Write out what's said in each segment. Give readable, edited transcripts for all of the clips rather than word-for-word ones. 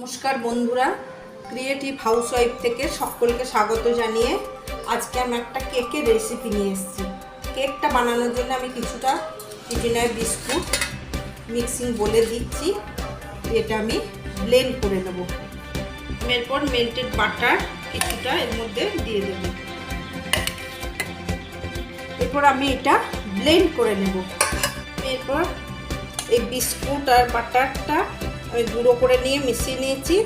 নমস্কার বন্ধুরা, creative housewife থেকে সকলকে স্বাগত জানিয়ে আজকে আমি একটা কেকের রেসিপি নিয়ে এসেছি। কেকটা বানানোর জন্য আমি কিছুটা কিচেনার বিস্কুট মিক্সিং বলে দিচ্ছি, এটা আমি ব্লেন্ড করে নেব। এরপর মেল্টেড বাটার কিছুটা এর মধ্যে দিয়ে দেব। এরপর আমি এটা ব্লেন্ড করে নেব। এরপর এই বিস্কুট আর বাটারটা আমি গুঁড়ো করে নিয়ে মিশিয়ে নিয়েছি।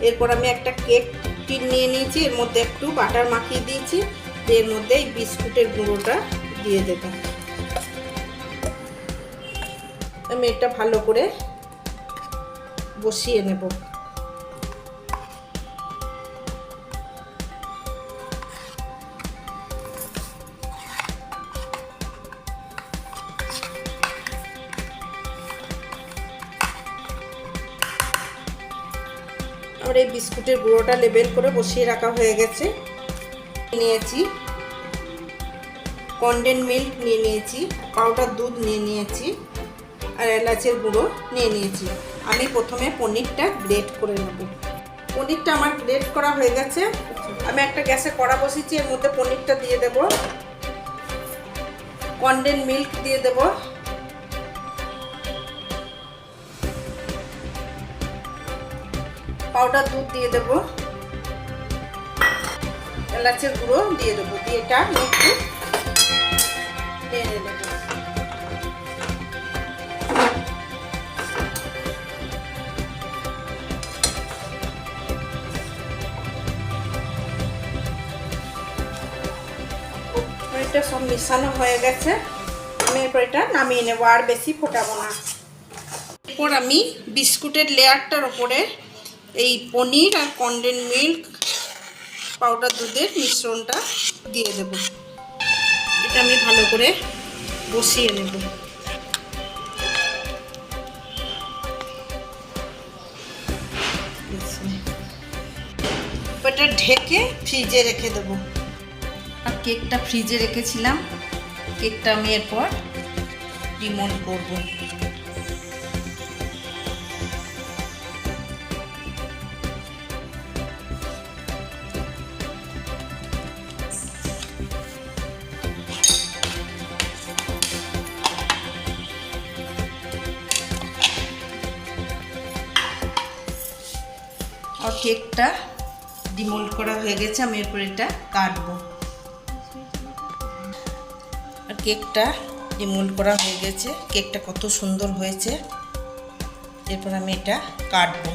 এরপর আমি একটা কেক টিন নিয়ে নিয়েছি, এর মধ্যে একটু বাটার মাখিয়ে দিয়েছি, এর মধ্যে এই বিস্কুটের গুঁড়োটা দিয়ে দেব। আমি এটা ভালো করে বসিয়ে নেব। আমার এই বিস্কুটের গুঁড়োটা লেবেল করে বসিয়ে রাখা হয়ে গেছে। নিয়েছি কনডেন্স মিল্ক নিয়ে নিয়েছি, পাউডার দুধ নিয়ে নিয়েছি, আর এলাচের গুঁড়ো নিয়ে নিয়েছি। আমি প্রথমে পনিরটা গ্রেট করে নেব। পনিরটা আমার গ্রেট করা হয়ে গেছে। আমি একটা গ্যাসে কড়া বসিয়েছি, এর মধ্যে পনিরটা দিয়ে দেব, কনডেন্স মিল্ক দিয়ে দেব, পাউডার দুধ দিয়ে দেব, এলাচের গুঁড়ো দিয়ে দেবো, দিয়ে এটা একটু নেড়ে দেবো। এটা সব মিশানো হয়ে গেছে। আমি এরপর এটা নামিয়ে নেবো, আর বেশি ফোটাবো না। এরপর আমি বিস্কুটের লেয়ারটার ওপরে এই পনির আর কনডেন্স মিল্ক পাউডার দুধের মিশ্রণটা দিয়ে দেব। এটা আমি ভালো করে বসিয়ে নেব। এটা ঢেকে ফ্রিজে রেখে দেব। আর কেকটা ফ্রিজে রেখেছিলাম, কেকটা আমি এরপর ডিমোল্ড করব। আর কেকটা ডিমোল্ড করা হয়ে গেছে, আমি এরপর এটা কাটবো। আর কেকটা ডিমোল্ড করা হয়ে গেছে, কেকটা কত সুন্দর হয়েছে। এরপর আমি এটা কাটবো।